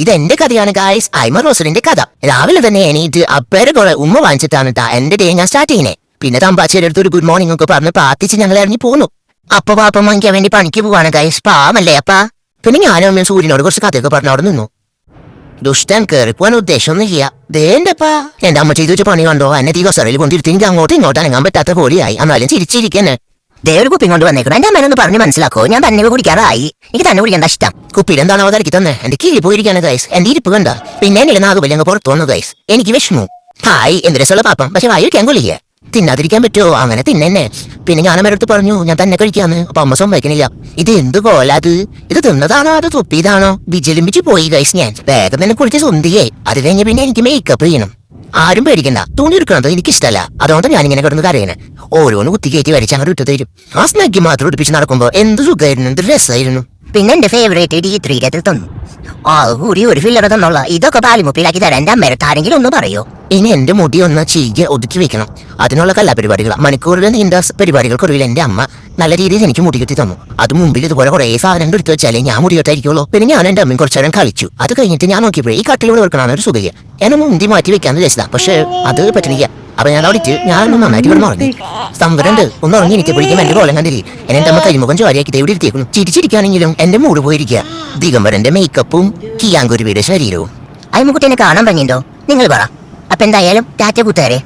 ഇതെന്റെ കഥയാണ് ഗായ്സ്. ഐമ റോസലിന്റെ കഥ. രാവിലെ തന്നെ എണീറ്റ് അപ്പേരെ കുറെ ഉമ്മ വാങ്ങിച്ചിട്ടാണ് എന്റെ ഡേ ഞാൻ സ്റ്റാർട്ട് ചെയ്യുന്നത്. പിന്നെ തമ്പാച്ചേരുടെ അടുത്ത് ഒരു ഗുഡ് മോർണിംഗ് ഒക്കെ പറഞ്ഞ് പ്രാർത്ഥിച്ച് ഞങ്ങൾ ഇറങ്ങി പോന്നു. അപ്പ പാപ്പം വാങ്ങിക്കാൻ വേണ്ടി പണിക്ക് പോവാണ് ഗായ്സ്. പാവല്ലേ അപ്പാ. പിന്നെ ഞാനും അമ്മയും സൂര്യനോട് കുറച്ച് കഥയൊക്കെ പറഞ്ഞ് അവിടെ നിന്നു. ദുഷ്ടൻ കയറിപ്പോവാൻ ഉദ്ദേശമൊന്നും ചെയ്യാ. ദേണ്ടപ്പാ എന്റെ അമ്മ ചെയ്തു വെച്ച പണി കണ്ടോ. എന്നെ തീ കസറയിൽ കൊണ്ടിരുത്തി എനിക്ക് അങ്ങോട്ടും ഇങ്ങോട്ടും അനങ്ങാൻ പറ്റാത്ത പോലെയായി. എന്നാലും ചിരിച്ചിരിക്കന്നെ. ദേ ഒരു കുപ്പി കൊണ്ട് വന്നേക്കണം. എന്റെ അമ്മേനൊന്ന് പറഞ്ഞ് മനസ്സിലാക്കോ. ഞാൻ തന്നെ കുടിക്കാറായി. എനിക്ക് തന്നെ കുടിക്കേണ്ട ഇഷ്ടം. കുപ്പിയിൽ എന്താണോ തിരക്കി തന്നെ. എന്റെ കിഴി പോയിരിക്കാണ് ഗൈസ്. എന്റെ ഇരിപ്പ് കണ്ട പിന്നെ എന്നെ നാഗുബലി അങ്ങ് പുറത്തു വന്നു ഗൈസ്. എനിക്ക് വിഷമു. ഹായ് എന്ത് രസമുള്ള പാപ്പം. പക്ഷെ വായിക്കാൻ കൊള്ളില്ല. തിന്നാതിരിക്കാൻ പറ്റുമോ? അങ്ങനെ തിന്നെ. പിന്നെ ഞാൻ അമ്മയുടെ പറഞ്ഞു ഞാൻ തന്നെ കഴിക്കാന്ന്. അപ്പൊ അമ്മ സമ്മതിക്കണില്ല. ഇത് എന്ത് കോലാത്? ഇത് തിന്നതാണോ അത് തുപ്പിയതാണോ? വിജലിമ്പിച്ച് പോയി ഗൈസ്. ഞാൻ വേഗം തന്നെ കുളിച്ച് സ്വന്തിയേ. അത് കഴിഞ്ഞ് പിന്നെ എനിക്ക് മേക്കപ്പ് ചെയ്യണം. ആരും പേടിക്കണ്ട. തുണി എടുക്കണത് എനിക്കിഷ്ടല്ല. അതുകൊണ്ട് ഞാനിങ്ങനെ കിടന്ന് കരയണേ. ഓരോന്ന് കുത്തിക്കയറ്റി വരച്ച് അങ്ങോട്ട് ഇട്ട് തരും. ആ സ്നഗ്ഗി മാത്രം ഉടുപ്പിച്ച് നടക്കുമ്പോ എന്ത് സുഖമായിരുന്നു, എന്ത് രസമായിരുന്നു. പിന്നെ എന്റെ ഫേവറേറ്റ് D3 തന്നു. കൂടി ഒരു ഫില്ലർ തന്നുള്ള ഇതൊക്കെ പാലിമുപ്പിലാക്കി തരാൻ എന്റെ അമ്മേരത്ത് ആരെങ്കിലും ഒന്ന് പറയോ. ഇനി എന്റെ മുടി ഒന്ന് ചീകെ ഒതുക്കി വെക്കണം. അതിനുള്ള കലാപരിപാടികൾ മണിക്കൂറിൽ നീണ്ട പരിപാടികൾക്കൊടുവിൽ എന്റെ അമ്മ നല്ല രീതിയിൽ എനിക്ക് മുടി കെട്ടി തന്നു. അത് മുമ്പിൽ ഇതുപോലെ കുറെ സാധനങ്ങൾ എടുത്ത് വെച്ചാലേ ഞാൻ മുടി കെട്ടായിരിക്കുള്ളൂ. പിന്നെ ഞാൻ എന്റെ അമ്മയും കുറച്ചു നേരം കളിച്ചു. അത് കഴിഞ്ഞിട്ട് ഞാൻ നോക്കിയപ്പോഴേ ഈ കട്ടിലൂടെ വെക്കണമാണ് ഒരു സുഖിയ. എന്നെ മുന്തി മാറ്റി വെക്കാന്ന് വിചാരിച്ചതാ. പക്ഷെ അത് പറ്റണില്ല. അപ്പൊ ഞാൻ അവിടിച്ച് ഞാനൊന്നും നന്നായിട്ട് ഇവിടെ ഉറങ്ങി. സംവരണ്ട് ഒന്ന് ഉറങ്ങി എനിക്കപ്പോഴേക്കും എന്റെ കോലം കണ്ടില്ലേ. എന്റെ അമ്മ കൈമുഖം ചോരയാക്കി ഇവിടെ ഇരുത്തിയേക്കുന്നു. ചിരിച്ചിരിക്കുകയാണെങ്കിലും എന്റെ മൂട് പോയിരിക്കുക. ദിഗംബരന്റെ മേക്കപ്പും കിയാങ്കുരുവിയുടെ ശരീരവും. അയ്മുക്കുട്ടിനെ കാണാൻ ഭംഗിയുണ്ടോ നിങ്ങൾ പറ. അപ്പൊ എന്തായാലും ടാറ്റ കൂട്ടുകാരെ.